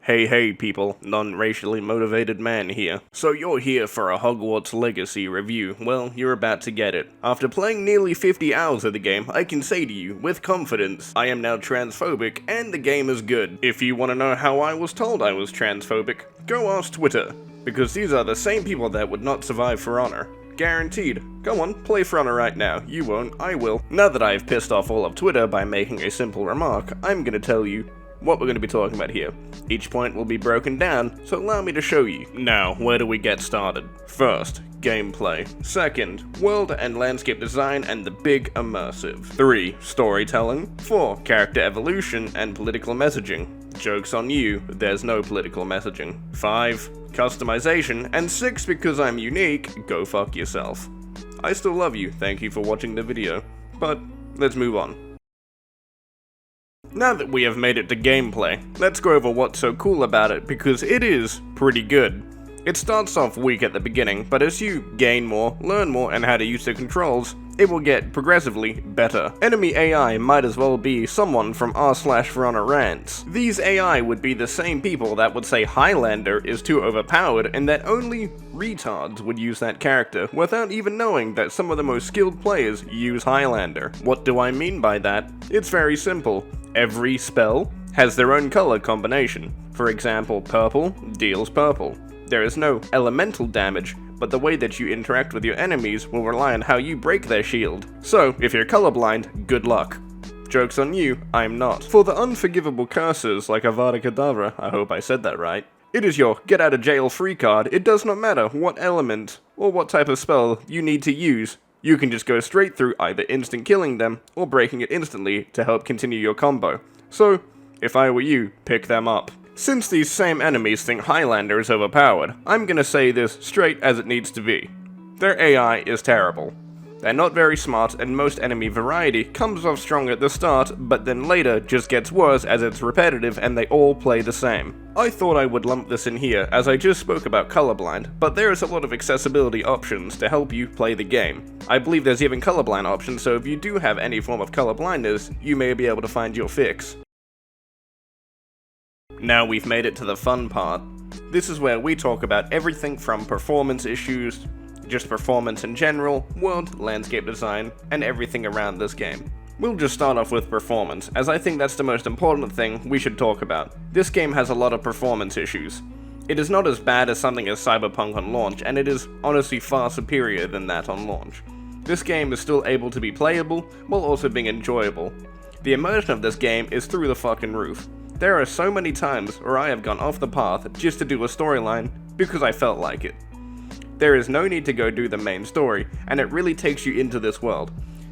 Hey people, non-racially motivated man here. So you're here for a Hogwarts Legacy review. Well, you're about to get it. After playing nearly 50 hours of the game, I can say to you, with confidence, I am now transphobic and the game is good. If you want to know how I was told I was transphobic, go ask Twitter, because these are the same people that would not survive For Honor. Guaranteed. Go on, play For Honor right now. You won't, I will. Now that I've pissed off all of Twitter by making a simple remark, I'm gonna tell you what we're going to be talking about here. Each point will be broken down, so allow me to show you. Now, where do we get started? First, gameplay. Second, world and landscape design and the big immersive. 3, storytelling. 4, character evolution and political messaging. Joke's on you, there's no political messaging. 5, customization. And 6, because I'm unique, go fuck yourself. I still love you, thank you for watching the video. But, let's move on. Now that we have made it to gameplay, let's go over what's so cool about it, because it is pretty good. It starts off weak at the beginning, but as you gain more, learn more, and how to use the controls, it will get progressively better. Enemy AI might as well be someone from r/For Honor Rants. These AI would be the same people that would say Highlander is too overpowered and that only retards would use that character, without even knowing that some of the most skilled players use Highlander. What do I mean by that? It's very simple. Every spell has their own color combination. For example, purple deals purple. There is no elemental damage, but the way that you interact with your enemies will rely on how you break their shield. So, if you're colorblind, good luck. Joke's on you, I'm not. For the unforgivable curses like Avada Kedavra, I hope I said that right, it is your get out of jail free card. It does not matter what element or what type of spell you need to use. You can just go straight through either instant killing them or breaking it instantly to help continue your combo. So, if I were you, pick them up. Since these same enemies think Highlander is overpowered, I'm gonna say this straight as it needs to be. Their AI is terrible. They're not very smart, and most enemy variety comes off strong at the start, but then later just gets worse as it's repetitive and they all play the same. I thought I would lump this in here as I just spoke about colorblind, but there is a lot of accessibility options to help you play the game. I believe there's even colorblind options, so if you do have any form of colorblindness, you may be able to find your fix. Now we've made it to the fun part. This is where we talk about everything from performance issues, just performance in general, world, landscape design, and everything around this game. We'll just start off with performance, as I think that's the most important thing we should talk about. This game has a lot of performance issues. It is not as bad as something as Cyberpunk on launch, and it is honestly far superior than that on launch. This game is still able to be playable, while also being enjoyable. The immersion of this game is through the fucking roof. There are so many times where I have gone off the path just to do a storyline because I felt like it. There is no need to go do the main story, and it really takes you into this world.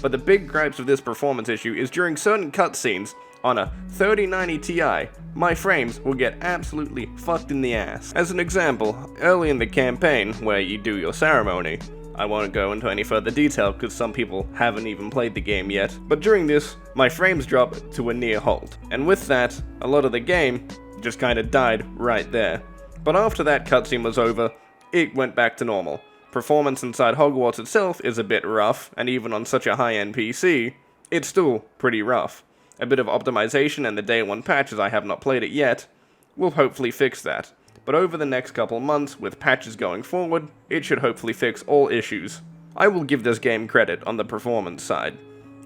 But the big gripes of this performance issue is during certain cutscenes on a 3090 Ti, my frames will get absolutely fucked in the ass. As an example, early in the campaign, where you do your ceremony, I won't go into any further detail because some people haven't even played the game yet, but during this, my frames dropped to a near halt. And with that, a lot of the game just kinda died right there. But after that cutscene was over, it went back to normal. Performance inside Hogwarts itself is a bit rough, and even on such a high-end PC, it's still pretty rough. A bit of optimization and the day one patch, as I have not played it yet, will hopefully fix that. But over the next couple months, with patches going forward, it should hopefully fix all issues. I will give this game credit on the performance side.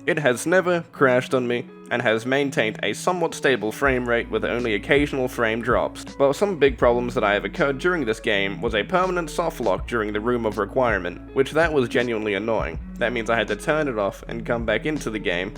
It has never crashed on me, and has maintained a somewhat stable frame rate with only occasional frame drops. But some big problems that I have occurred during this game was a permanent soft lock during the Room of Requirement, which that was genuinely annoying. That means I had to turn it off and come back into the game.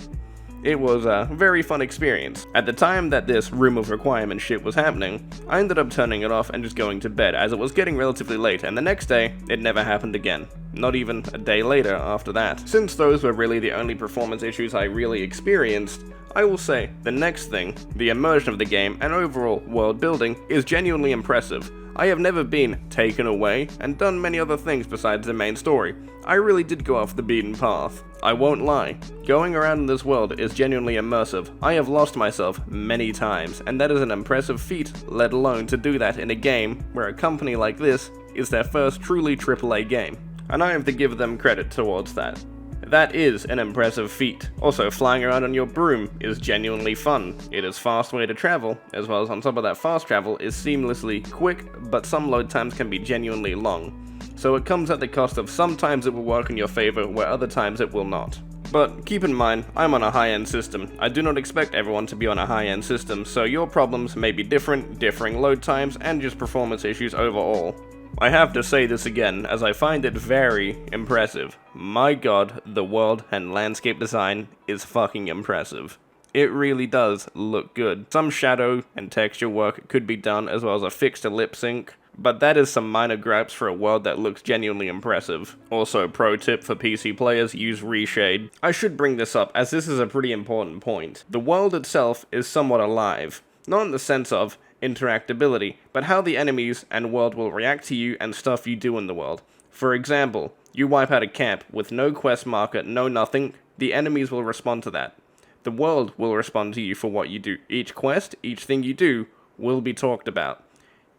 It was a very fun experience. At the time that this Room of Requirement shit was happening, I ended up turning it off and just going to bed as it was getting relatively late, and the next day, it never happened again. Not even a day later after that. Since those were really the only performance issues I really experienced, I will say the next thing, the immersion of the game and overall world building, is genuinely impressive. I have never been taken away and done many other things besides the main story. I really did go off the beaten path. I won't lie. Going around in this world is genuinely immersive. I have lost myself many times, and that is an impressive feat, let alone to do that in a game where a company like this is their first truly AAA game. And I have to give them credit towards that. That is an impressive feat. Also, flying around on your broom is genuinely fun. It is a fast way to travel, as well as on top of that fast travel is seamlessly quick, but some load times can be genuinely long. So it comes at the cost of sometimes it will work in your favor, where other times it will not. But keep in mind, I'm on a high-end system. I do not expect everyone to be on a high-end system, so your problems may be different, differing load times, and just performance issues overall. I have to say this again, as I find it very impressive. My god, the world and landscape design is fucking impressive. It really does look good. Some shadow and texture work could be done, as well as a fix to lip sync, but that is some minor gripes for a world that looks genuinely impressive. Also, pro tip for PC players, use reshade. I should bring this up, as this is a pretty important point. The world itself is somewhat alive, not in the sense of interactability, but how the enemies and world will react to you and stuff you do in the world. For example, you wipe out a camp with no quest marker, no nothing, the enemies will respond to that. The world will respond to you for what you do. Each quest, each thing you do, will be talked about.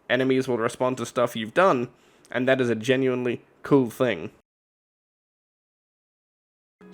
Enemies will respond to stuff you've done, and that is a genuinely cool thing.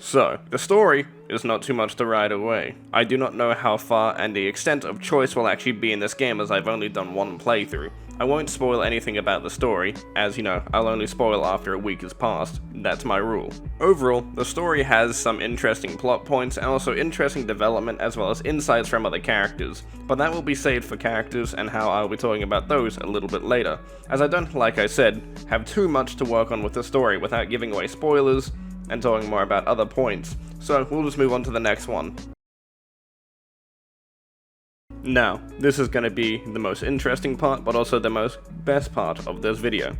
So, the story is not too much to ride away. I do not know how far and the extent of choice will actually be in this game, as I've only done one playthrough. I won't spoil anything about the story, as you know, I'll only spoil after a week has passed. That's my rule. Overall, the story has some interesting plot points and also interesting development as well as insights from other characters, but that will be saved for characters and how I'll be talking about those a little bit later, as I don't, like I said, have too much to work on with the story without giving away spoilers and talking more about other points, so we'll just move on to the next one. Now, this is going to be the most interesting part, but also the best part of this video,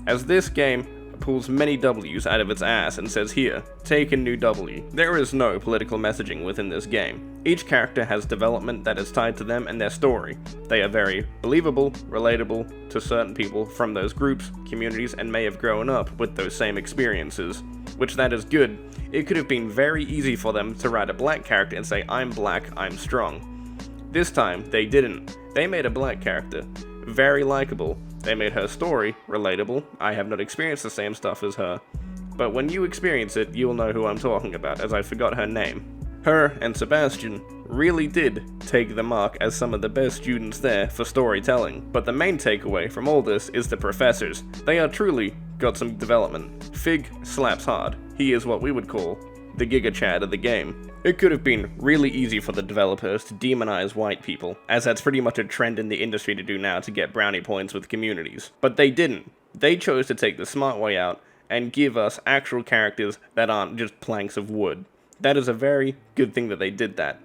as this game pulls many W's out of its ass and says here, take a new W. There is no political messaging within this game. Each character has development that is tied to them and their story. They are very believable, relatable to certain people from those groups, communities, and may have grown up with those same experiences, which that is good. It could have been very easy for them to write a black character and say, I'm black, I'm strong. This time, they didn't. They made a black character, very likable. They made her story relatable. I have not experienced the same stuff as her, but when you experience it, you'll know who I'm talking about, as I forgot her name. Her and Sebastian really did take the mark as some of the best students there for storytelling, but the main takeaway from all this is the professors. They are truly got some development. Fig slaps hard. He is what we would call the Giga Chad of the game. It could have been really easy for the developers to demonize white people, as that's pretty much a trend in the industry to do now to get brownie points with communities. But they didn't. They chose to take the smart way out and give us actual characters that aren't just planks of wood. That is a very good thing that they did that,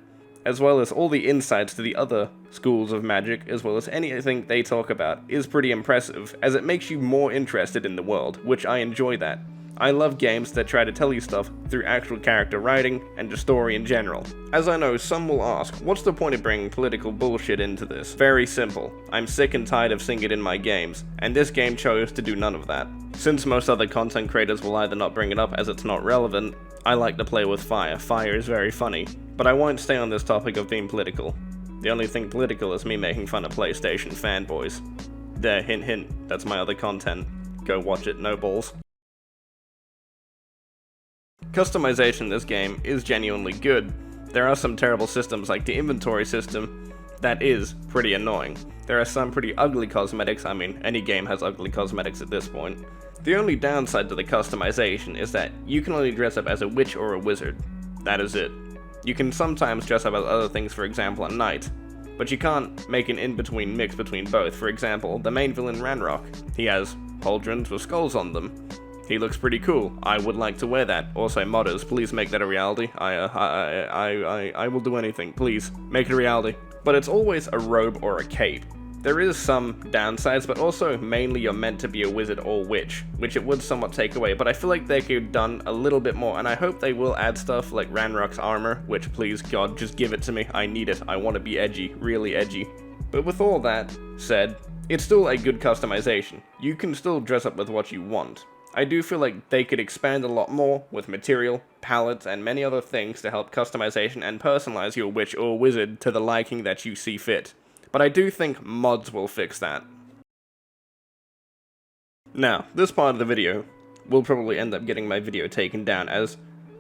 as well as all the insights to the other schools of magic, as well as anything they talk about, is pretty impressive, as it makes you more interested in the world, which I enjoy that. I love games that try to tell you stuff through actual character writing and the story in general. As I know, some will ask, what's the point of bringing political bullshit into this? Very simple. I'm sick and tired of seeing it in my games, and this game chose to do none of that. Since most other content creators will either not bring it up as it's not relevant, I like to play with fire. Fire is very funny. But I won't stay on this topic of being political. The only thing political is me making fun of PlayStation fanboys. There, hint hint, that's my other content. Go watch it, no balls. Customization in this game is genuinely good. There are some terrible systems like the inventory system that is pretty annoying. There are some pretty ugly cosmetics. I mean, any game has ugly cosmetics at this point. The only downside to the customization is that you can only dress up as a witch or a wizard. That is it. You can sometimes dress up as other things, for example a knight, but you can't make an in-between mix between both. For example, the main villain Ranrock, he has pauldrons with skulls on them. He looks pretty cool. I would like to wear that. Also, modders, please make that a reality. I will do anything. Please, make it a reality. But it's always a robe or a cape. There is some downsides, but also mainly you're meant to be a wizard or witch, which it would somewhat take away, but I feel like they could have done a little bit more, and I hope they will add stuff like Ranrock's armor, which please God, just give it to me. I need it. I want to be edgy, really edgy. But with all that said, it's still a good customization. You can still dress up with what you want. I do feel like they could expand a lot more with material, palettes, and many other things to help customization and personalize your witch or wizard to the liking that you see fit. But I do think mods will fix that. Now, this part of the video will probably end up getting my video taken down, as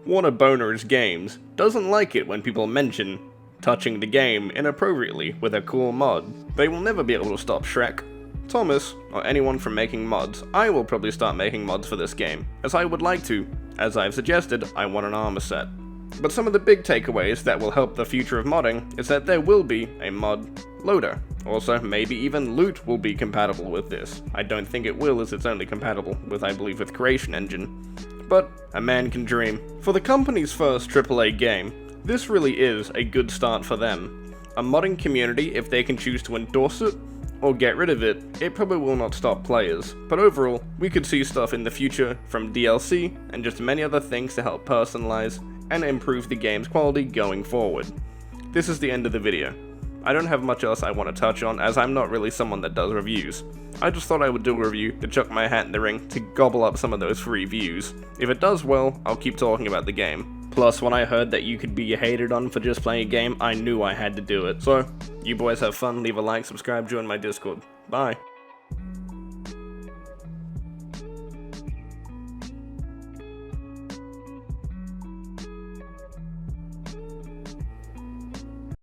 Warner Boner's Games doesn't like it when people mention touching the game inappropriately with a cool mod. They will never be able to stop Shrek, Thomas, or anyone from making mods. I will probably start making mods for this game, as I would like to. As I've suggested, I want an armor set. But some of the big takeaways that will help the future of modding is that there will be a mod loader. Also, maybe even loot will be compatible with this. I don't think it will, as it's only compatible with, I believe, with Creation Engine. But a man can dream. For the company's first AAA game, this really is a good start for them. A modding community, if they can choose to endorse it, or get rid of it, it probably will not stop players. But overall, we could see stuff in the future from DLC and just many other things to help personalize and improve the game's quality going forward. This is the end of the video. I don't have much else I want to touch on, as I'm not really someone that does reviews. I just thought I would do a review to chuck my hat in the ring to gobble up some of those free views. If it does well, I'll keep talking about the game. Plus, when I heard that you could be hated on for just playing a game, I knew I had to do it. So, you boys have fun, leave a like, subscribe, join my Discord. Bye.